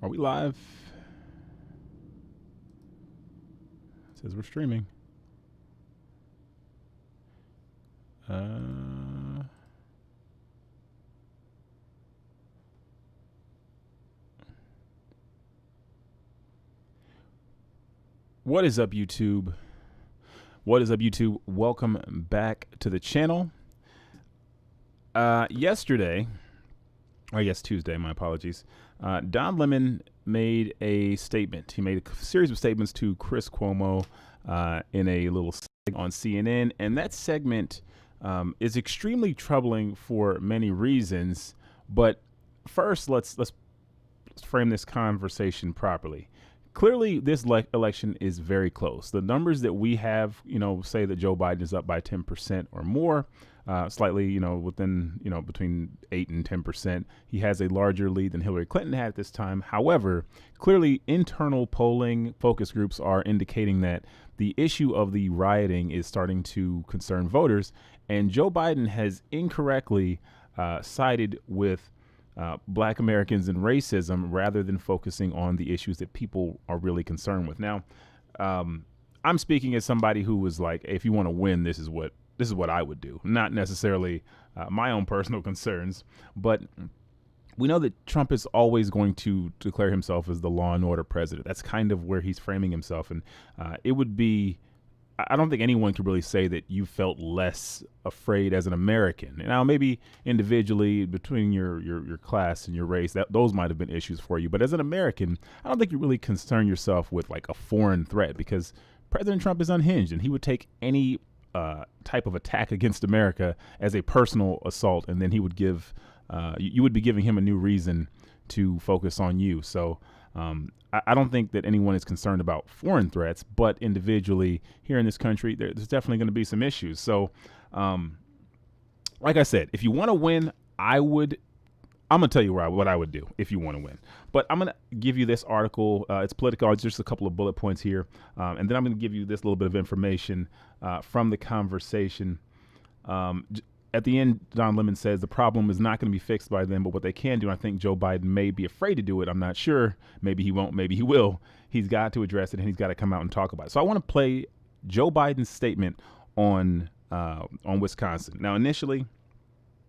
Are we live? It says we're streaming. What is up, YouTube? What is up, YouTube? Welcome back to the channel. Yesterday, or I guess Tuesday, my apologies, Don Lemon made a statement. He made a series of statements to Chris Cuomo in a little segment on CNN, and that segment is extremely troubling for many reasons. But first, let's frame this conversation properly. Clearly, this election is very close. The numbers that we have, say that Joe Biden is up by 10% or more, slightly, within, between 8 and 10%. He has a larger lead than Hillary Clinton had at this time. However, clearly, internal polling focus groups are indicating that the issue of the rioting is starting to concern voters, and Joe Biden has incorrectly sided with Black Americans and racism rather than focusing on the issues that people are really concerned with. Now, I'm speaking as somebody who was like, if you want to win, this is what I would do. Not necessarily my own personal concerns, but we know that Trump is always going to declare himself as the law and order president. That's kind of where he's framing himself, and it would be. I don't think anyone could really say that you felt less afraid as an American. Now, maybe individually between your class and your race, those might have been issues for you. But as an American, I don't think you really concern yourself with like a foreign threat, because President Trump is unhinged and he would take any type of attack against America as a personal assault, and then he would give you would be giving him a new reason to focus on you. So I don't think that anyone is concerned about foreign threats, but individually here in this country, there's definitely going to be some issues. So, like I said, if you want to win, I'm going to tell you what I would do if you want to win. But I'm going to give you this article. It's political. It's just a couple of bullet points here. And then I'm going to give you this little bit of information from the conversation. At the end, Don Lemon says the problem is not going to be fixed by them, but what they can do, and I think Joe Biden may be afraid to do it. I'm not sure. Maybe he won't. Maybe he will. He's got to address it, and he's got to come out and talk about it. So I want to play Joe Biden's statement on Wisconsin. Now, initially,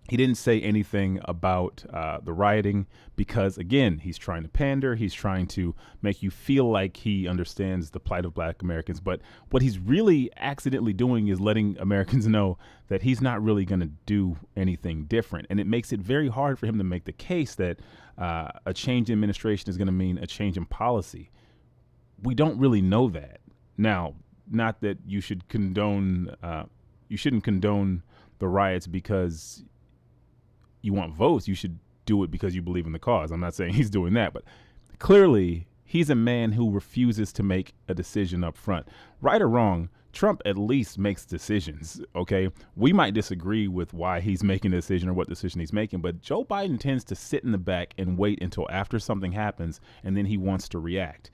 he didn't say anything about the rioting because, again, he's trying to pander. He's trying to make you feel like he understands the plight of Black Americans. But what he's really accidentally doing is letting Americans know that he's not really going to do anything different. And it makes it very hard for him to make the case that a change in administration is going to mean a change in policy. We don't really know that. Now, not that you should condone, you shouldn't condone the riots because you want votes. You should do it because you believe in the cause. I'm not saying he's doing that, but clearly he's a man who refuses to make a decision up front. Right or wrong, Trump at least makes decisions, okay? We might disagree with why he's making a decision or what decision he's making, but Joe Biden tends to sit in the back and wait until after something happens, and then he wants to react.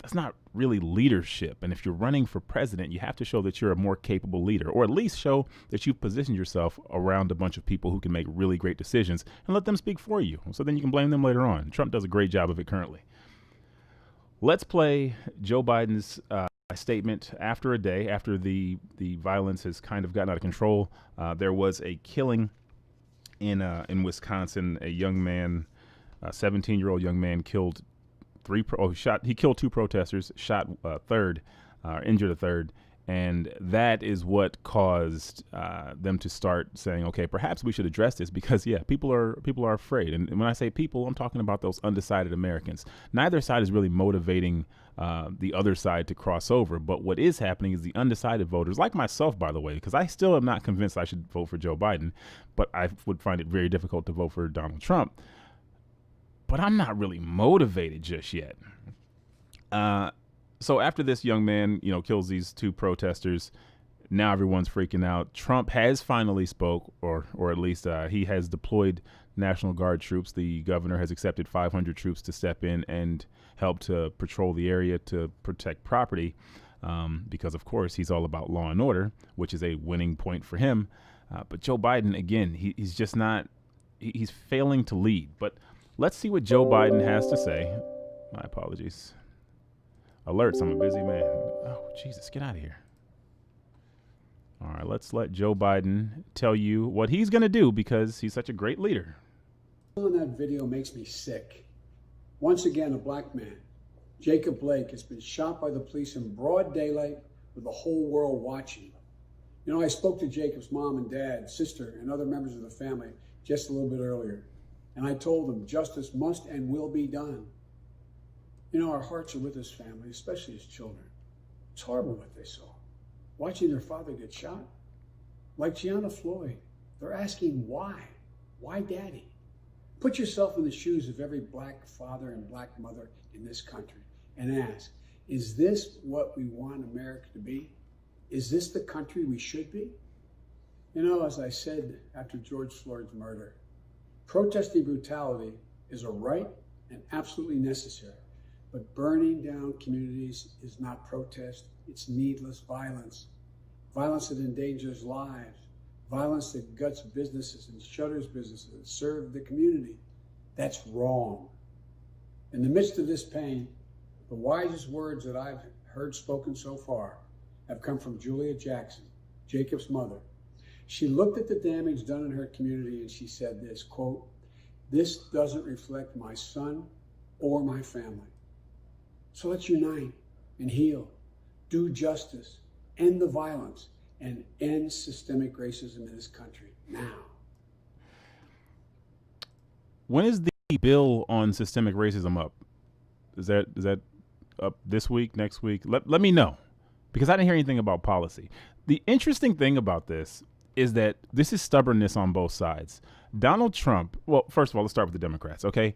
That's not really leadership. And if you're running for president, you have to show that you're a more capable leader, or at least show that you've positioned yourself around a bunch of people who can make really great decisions and let them speak for you. So then you can blame them later on. Trump does a great job of it currently. Let's play Joe Biden's statement after a day after the violence has kind of gotten out of control. There was a killing in Wisconsin. A young man, a 17-year-old young man, killed he killed two protesters, shot injured a third, and that is what caused them to start saying, okay, perhaps we should address this, because people are afraid. And when I say people, I'm talking about those undecided Americans. Neither side is really motivating the other side to cross over, but what is happening is the undecided voters, like myself, by the way, because I still am not convinced I should vote for Joe Biden, but I would find it very difficult to vote for Donald Trump. But I'm not really motivated just yet. So after this young man, kills these two protesters, now everyone's freaking out. Trump has finally spoke, or at least he has deployed National Guard troops. The governor has accepted 500 troops to step in and help to patrol the area to protect property, because, of course, he's all about law and order, which is a winning point for him. But Joe Biden, again, he's just not – he's failing to lead. But let's see what Joe Biden has to say My apologies. Alerts, I'm a busy man. Oh, Jesus, get out of here. All right, let's let Joe Biden tell you what he's going to do because he's such a great leader. That video makes me sick. Once again, a black man, Jacob Blake, has been shot by the police in broad daylight with the whole world watching. You know, I spoke to Jacob's mom and dad, sister, and other members of the family just a little bit earlier, and I told them justice must and will be done. You know, our hearts are with this family, especially his children. It's horrible what they saw. Watching their father get shot. Like Gianna Floyd, they're asking why? Why daddy? Put yourself in the shoes of every black father and black mother in this country and ask, is this what we want America to be? Is this the country we should be? You know, as I said after George Floyd's murder, protesting brutality is a right and absolutely necessary. But burning down communities is not protest, it's needless violence. Violence that endangers lives, violence that guts businesses and shutters businesses that serve the community. That's wrong. In the midst of this pain, the wisest words that I've heard spoken so far have come from Julia Jackson, Jacob's mother. She looked at the damage done in her community and she said this, quote, "This doesn't reflect my son or my family. So let's unite and heal, do justice, end the violence, and end systemic racism in this country now." When is the bill on systemic racism up? Is that up this week, next week? Let me know, because I didn't hear anything about policy. The interesting thing about this is that this is stubbornness on both sides. Donald Trump, well, first of all, let's start with the Democrats, okay?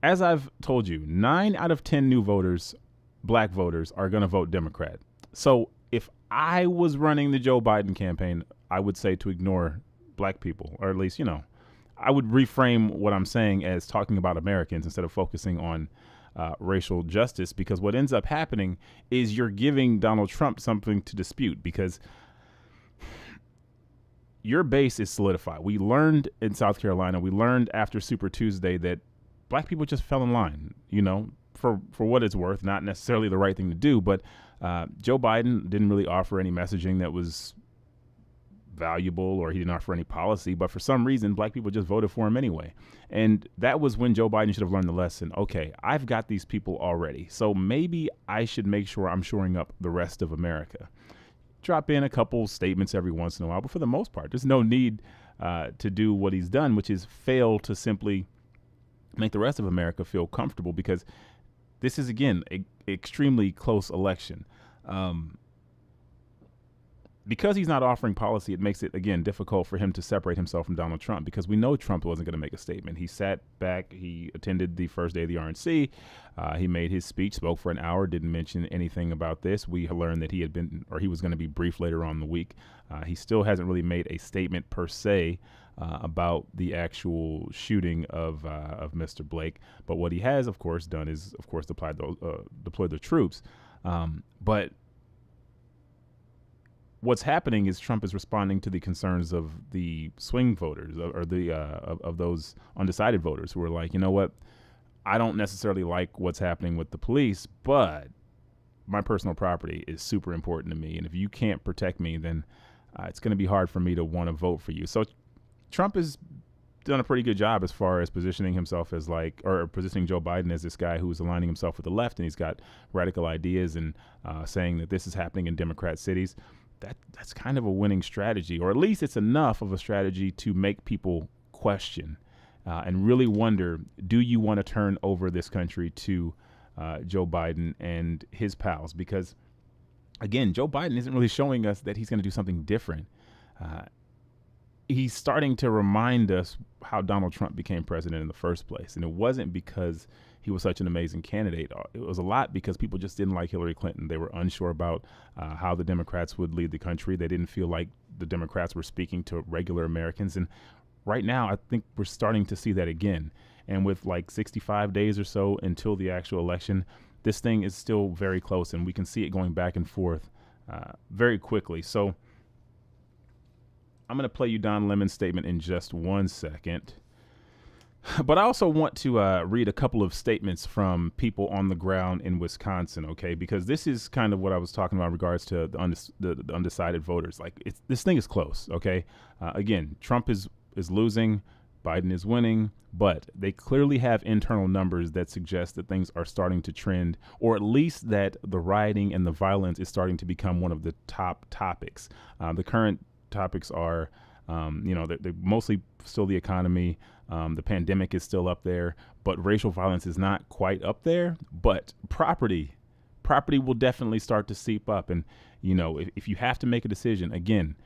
As I've told you, 9 out of 10 new voters, black voters, are going to vote Democrat. So if I was running the Joe Biden campaign, I would say to ignore black people, or at least, you know, I would reframe what I'm saying as talking about Americans instead of focusing on racial justice, because what ends up happening is you're giving Donald Trump something to dispute, because your base is solidified. We learned in South Carolina, we learned after Super Tuesday that black people just fell in line, you know, for what it's worth, not necessarily the right thing to do. But Joe Biden didn't really offer any messaging that was valuable, or he didn't offer any policy. But for some reason, black people just voted for him anyway. And that was when Joe Biden should have learned the lesson. Okay, I've got these people already, so maybe I should make sure I'm shoring up the rest of America. Drop in a couple statements every once in a while, but for the most part, there's no need to do what he's done, which is fail to simply make the rest of America feel comfortable, because this is, again, an extremely close election. Because he's not offering policy, it makes it, again, difficult for him to separate himself from Donald Trump, because we know Trump wasn't going to make a statement. He sat back. He attended the first day of the RNC. He made his speech, spoke for an hour, didn't mention anything about this. We learned that he was going to be briefed later on in the week. He still hasn't really made a statement per se about the actual shooting of Mr. Blake. But what he has, of course, done is, of course, deploy the troops. But what's happening is Trump is responding to the concerns of the swing voters, or the of those undecided voters who are like, you know what, I don't necessarily like what's happening with the police, but my personal property is super important to me, and if you can't protect me, then it's going to be hard for me to want to vote for you. So Trump has done a pretty good job as far as positioning himself as or positioning Joe Biden as this guy who's aligning himself with the left, and he's got radical ideas and saying that this is happening in Democrat cities. That's kind of a winning strategy, or at least it's enough of a strategy to make people question and really wonder, do you want to turn over this country to Joe Biden and his pals? Because, again, Joe Biden isn't really showing us that he's going to do something different. He's starting to remind us how Donald Trump became president in the first place. And it wasn't because he was such an amazing candidate. It was a lot because people just didn't like Hillary Clinton. They were unsure about how the Democrats would lead the country. They didn't feel like the Democrats were speaking to regular Americans. And right now, I think we're starting to see that again. And with 65 days or so until the actual election, this thing is still very close, and we can see it going back and forth very quickly. So I'm going to play you Don Lemon's statement in just 1 second. But I also want to read a couple of statements from people on the ground in Wisconsin, okay? Because this is kind of what I was talking about in regards to the undecided voters. Like, this thing is close, okay? Again, Trump is losing, Biden is winning, but they clearly have internal numbers that suggest that things are starting to trend, or at least that the rioting and the violence is starting to become one of the top topics. The current topics are, they're mostly still the economy. The pandemic is still up there, but racial violence is not quite up there. But property will definitely start to seep up. And, if you have to make a decision, again,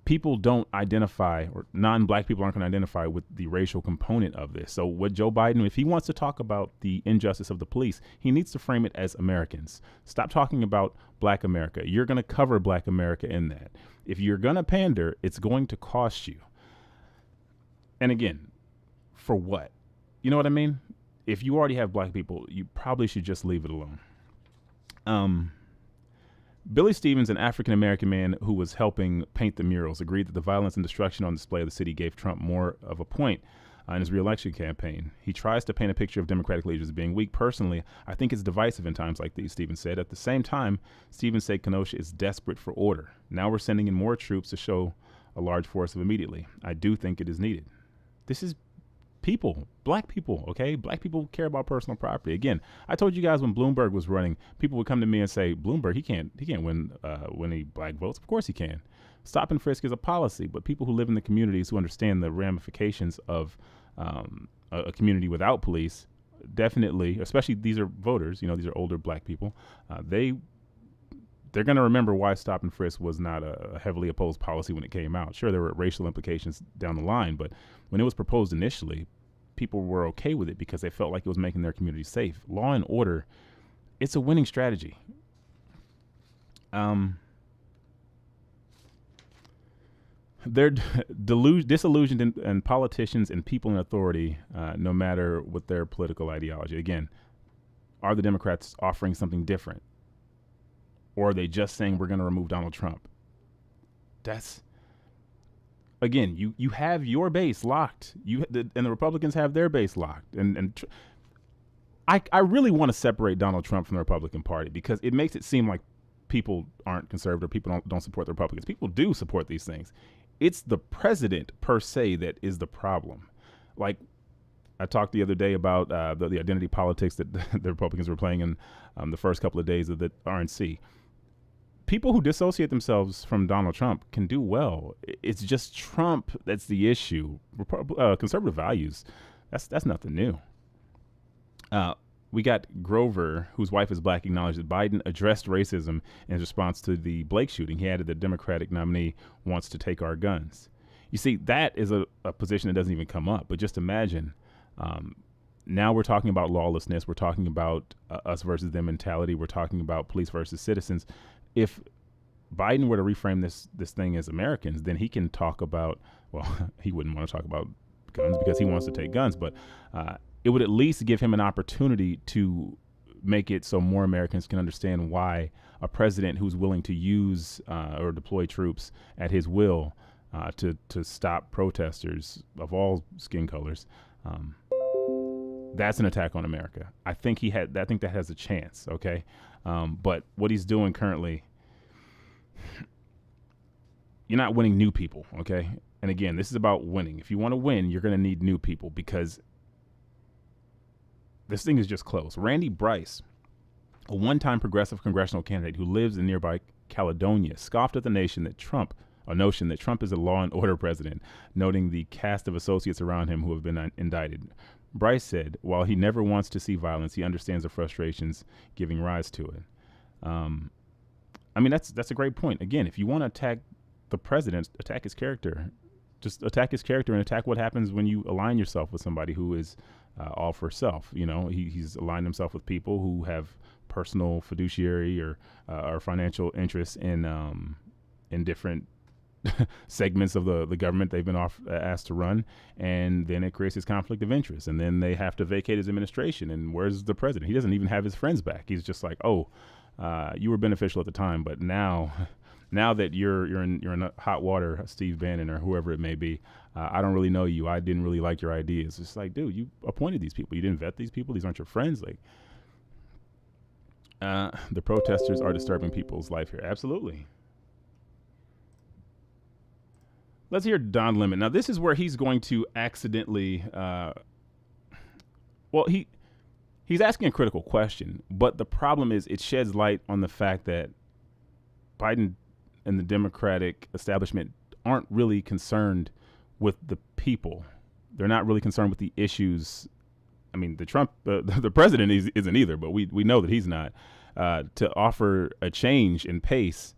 people don't identify, or non-black people aren't going to identify with the racial component of this. So what Joe Biden, if he wants to talk about the injustice of the police, he needs to frame it as Americans. Stop talking about black America. You're going to cover black America in that. If you're going to pander, it's going to cost you. And again, for what? You know what I mean? If you already have black people, you probably should just leave it alone. Billy Stevens, an African-American man who was helping paint the murals, agreed that the violence and destruction on display of the city gave Trump more of a point in his re-election campaign. He tries to paint a picture of Democratic leaders as being weak. Personally, I think it's divisive in times like these, Stevens said. At the same time, Stevens said Kenosha is desperate for order. Now we're sending in more troops to show a large force of immediately. I do think it is needed. This is people, black people, okay? Black people care about personal property. Again, I told you guys when Bloomberg was running, people would come to me and say, Bloomberg, he can't win any black votes. Of course he can. Stop and frisk is a policy, but people who live in the communities who understand the ramifications of a community without police, definitely, especially these are voters, these are older black people, they're going to remember why stop and frisk was not a heavily opposed policy when it came out. Sure, there were racial implications down the line, but when it was proposed initially, people were okay with it because they felt like it was making their community safe. Law and order, it's a winning strategy. They're disillusioned in politicians and people in authority, no matter what their political ideology. Again, are the Democrats offering something different? Or are they just saying we're going to remove Donald Trump? That's, again, you have your base locked. And the Republicans have their base locked. I really want to separate Donald Trump from the Republican Party because it makes it seem like people aren't conservative, people don't support the Republicans. People do support these things. It's the president per se that is the problem. Like, I talked the other day about the identity politics that the Republicans were playing in the first couple of days of the RNC. People who dissociate themselves from Donald Trump can do well. It's just Trump that's the issue. Conservative values, that's nothing new. We got Grover, whose wife is black, acknowledged that Biden addressed racism in response to the Blake shooting. He added the Democratic nominee wants to take our guns. You see, that is a position that doesn't even come up. But just imagine, now we're talking about lawlessness. We're talking about us versus them mentality. We're talking about police versus citizens. If Biden were to reframe this thing as Americans, then he can talk about, well, he wouldn't want to talk about guns because he wants to take guns, but it would at least give him an opportunity to make it so more Americans can understand why a president who's willing to use or deploy troops at his will to stop protesters of all skin colors, that's an attack on America. I think that has a chance. Okay. But what he's doing currently, you're not winning new people. Okay. And again, this is about winning. If you want to win, you're going to need new people because this thing is just close. Randy Bryce, a one-time progressive congressional candidate who lives in nearby Caledonia, scoffed at the notion that Trump is a law and order president, noting the cast of associates around him who have been indicted. Bryce said, while he never wants to see violence, he understands the frustrations giving rise to it. I mean, that's a great point. Again, if you want to attack the president, attack his character. Just attack his character and attack what happens when you align yourself with somebody who is all for self. You know, he's aligned himself with people who have personal fiduciary or financial interests in different segments of the government they've been asked to run, and then it creates this conflict of interest, and then they have to vacate his administration. And where's the president? He doesn't even have his friends back. He's just like, oh, you were beneficial at the time, but now now that you're in hot water, Steve Bannon or whoever it may be, I don't really know you. I didn't really like your ideas. It's like, dude, you appointed these people. You didn't vet these people. These aren't your friends. Like, the protesters are disturbing people's life here. Absolutely. Let's hear Don Lemon. Now, this is where he's going to accidentally, he's asking a critical question, but the problem is it sheds light on the fact that Biden and the Democratic establishment aren't really concerned with the people. They're not really concerned with the issues. I mean, the president isn't either, but we know that he's not. To offer a change in pace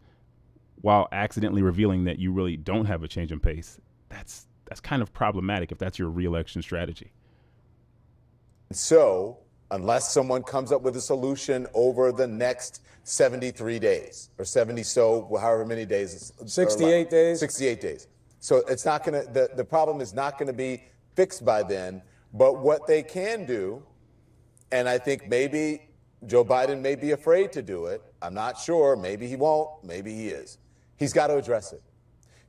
while accidentally revealing that you really don't have a change in pace, that's kind of problematic if that's your reelection strategy. So, unless someone comes up with a solution over the next 73 days or 70, however many days. 68 days. 68 days. So it's not going to, the problem is not going to be fixed by then. But what they can do, and I think maybe Joe Biden may be afraid to do it. I'm not sure. Maybe he won't. Maybe he is. He's got to address it.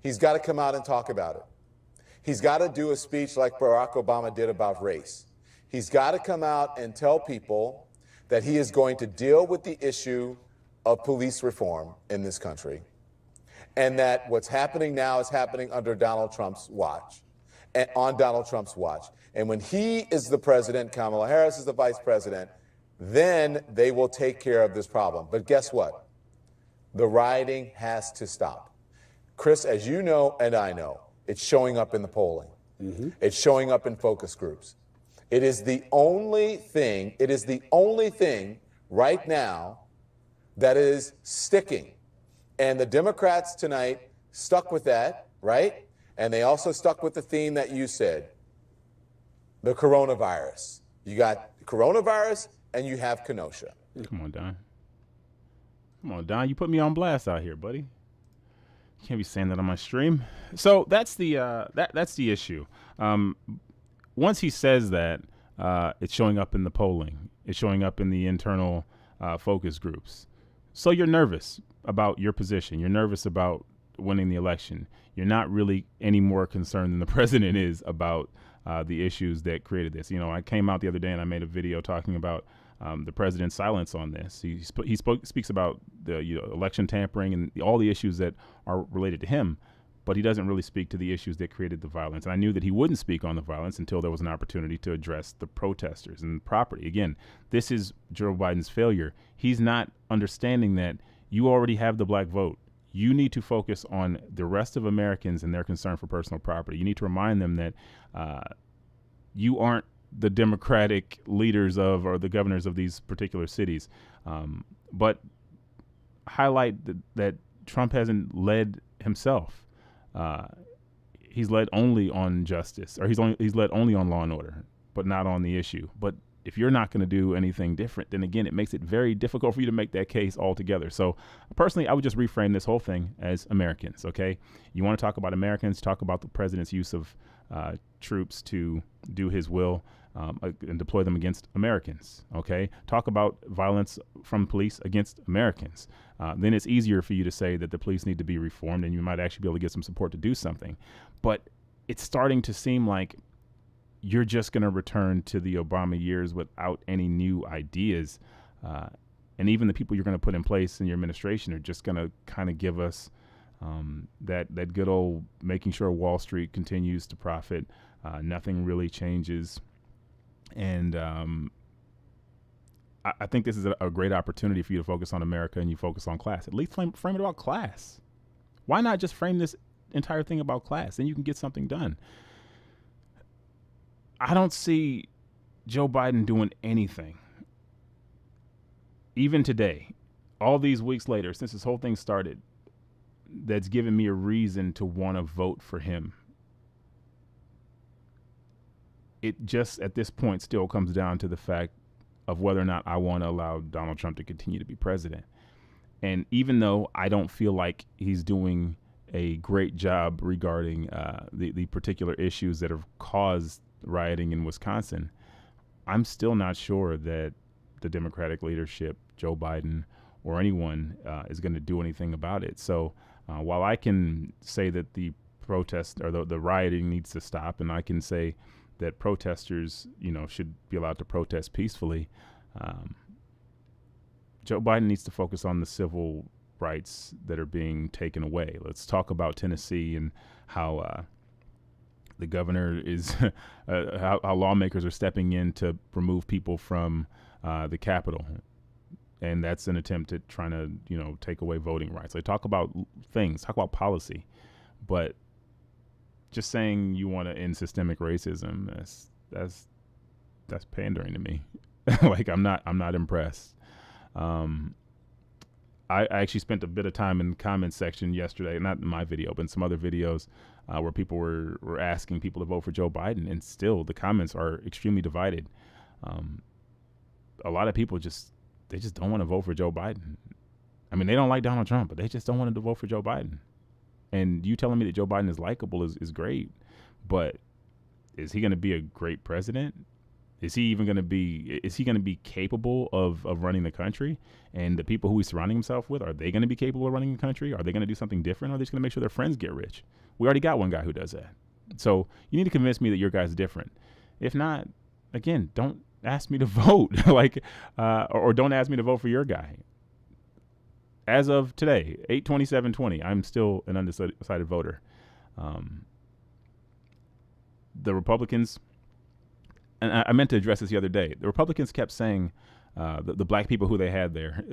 He's got to come out and talk about it. He's got to do a speech like Barack Obama did about race. He's got to come out and tell people that he is going to deal with the issue of police reform in this country, and that what's happening now is happening under Donald Trump's watch, and on Donald Trump's watch. And when he is the president, Kamala Harris is the vice president, then they will take care of this problem. But guess what? The rioting has to stop. Chris, as you know and I know, it's showing up in the polling. It's showing up in focus groups. It is the only thing right now that is sticking. And the Democrats tonight stuck with that, right? And they also stuck with the theme that you said, the coronavirus. You got coronavirus and you have Kenosha. Come on, Don. Come on, Don. You put me on blast out here, buddy. You can't be saying that on my stream. So that's the that's the issue. Once he says that, it's showing up in the polling. It's showing up in the internal focus groups. So you're nervous about your position. You're nervous about winning the election. You're not really any more concerned than the president is about the issues that created this. You know, I came out the other day and I made a video talking about the president's silence on this. He speaks about the election tampering and all the issues that are related to him, but he doesn't really speak to the issues that created the violence. And I knew that he wouldn't speak on the violence until there was an opportunity to address the protesters and property. Again, this is Joe Biden's failure. He's not understanding that you already have the black vote. You need to focus on the rest of Americans and their concern for personal property. You need to remind them that you aren't the Democratic leaders of or the governors of these particular cities, but highlight that Trump hasn't led himself. He's led only on justice, or he's led only on law and order, but not on the issue. But if you're not going to do anything different, then again, it makes it very difficult for you to make that case altogether. So personally, I would just reframe this whole thing as Americans. Okay, you want to talk about Americans, talk about the president's use of troops to do his will and deploy them against Americans. Okay, talk about violence from police against Americans. Then it's easier for you to say that the police need to be reformed, and you might actually be able to get some support to do something. But it's starting to seem like you're just going to return to the Obama years without any new ideas. And even the people you're going to put in place in your administration are just going to kind of give us that good old making sure Wall Street continues to profit. Nothing really changes. And I think this is a great opportunity for you to focus on America and you focus on class. At least frame it about class. Why not just frame this entire thing about class? Then you can get something done. I don't see Joe Biden doing anything, even today, all these weeks later, since this whole thing started, that's given me a reason to want to vote for him. It just, at this point, still comes down to the fact of whether or not I want to allow Donald Trump to continue to be president. And even though I don't feel like he's doing a great job regarding the particular issues that have caused rioting in Wisconsin, I'm still not sure that the Democratic leadership, Joe Biden or anyone is going to do anything about it. So while I can say that the protest or the rioting needs to stop, and I can say that protesters, should be allowed to protest peacefully, Joe Biden needs to focus on the civil rights that are being taken away. Let's talk about Tennessee and how the governor is, how lawmakers are stepping in to remove people from the Capitol. And that's an attempt at trying to, take away voting rights. They talk about things, talk about policy, but just saying you want to end systemic racism, that's pandering to me. Like I'm not impressed. I actually spent a bit of time in the comments section yesterday, not in my video, but in some other videos where people were asking people to vote for Joe Biden, and still the comments are extremely divided. A lot of people just don't want to vote for Joe Biden. I mean, they don't like Donald Trump, but they just don't want to vote for Joe Biden. And you telling me that Joe Biden is likable is great, but is he going to be a great president? Is he going to be capable of running the country? And the people who he's surrounding himself with, are they going to be capable of running the country? Are they going to do something different? Or are they just going to make sure their friends get rich? We already got one guy who does that. So you need to convince me that your guy's different. If not, again, don't ask me to vote, or don't ask me to vote for your guy. As of today, 8/27/20, I'm still an undecided voter. The Republicans, and I meant to address this the other day, the Republicans kept saying the black people who they had there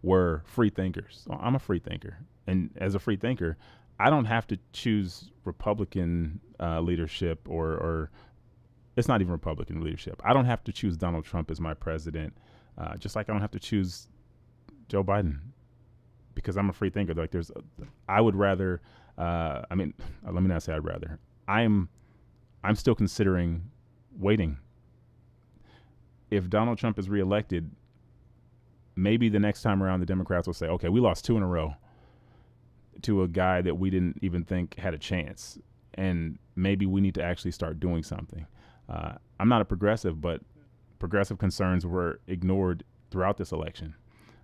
were free thinkers. Well, I'm a free thinker. And as a free thinker, I don't have to choose Republican leadership or it's not even Republican leadership. I don't have to choose Donald Trump as my president, just like I don't have to choose Joe Biden, because I'm a free thinker. Like I would rather, let me not say I'd rather. I'm still considering waiting. If Donald Trump is reelected, maybe the next time around the Democrats will say, okay, we lost 2 in a row to a guy that we didn't even think had a chance. And maybe we need to actually start doing something. I'm not a progressive, but progressive concerns were ignored throughout this election.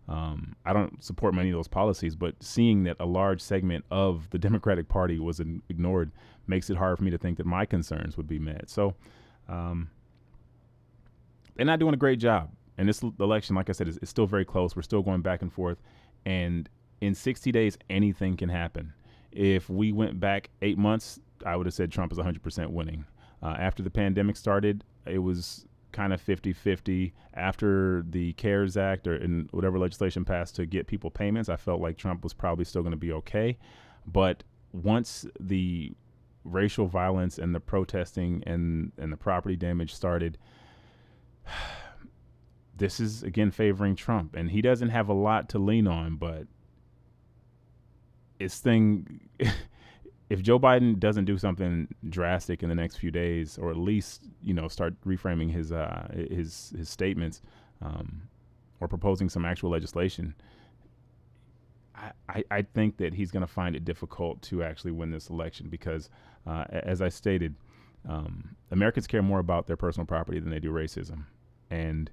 I don't support many of those policies, but seeing that a large segment of the Democratic Party was ignored makes it hard for me to think that my concerns would be met. So they're not doing a great job. And this election, like I said, is still very close. We're still going back and forth. And in 60 days, anything can happen. If we went back 8 months, I would have said Trump is 100% winning. After the pandemic started, it was kind of 50-50. After the CARES Act and whatever legislation passed to get people payments, I felt like Trump was probably still going to be okay. But once the racial violence and the protesting and the property damage started, this is again favoring Trump, and he doesn't have a lot to lean on, but if Joe Biden doesn't do something drastic in the next few days, or at least, start reframing his statements, or proposing some actual legislation, I think that he's going to find it difficult to actually win this election because, as I stated, Americans care more about their personal property than they do racism. And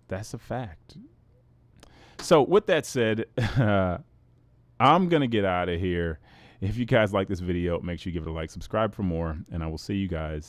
that's a fact. So with that said, I'm going to get out of here. If you guys like this video, make sure you give it a like, subscribe for more, and I will see you guys